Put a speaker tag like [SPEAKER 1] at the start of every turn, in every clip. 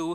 [SPEAKER 1] 2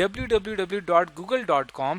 [SPEAKER 1] www.google.com،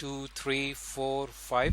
[SPEAKER 1] 2 3 4 5۔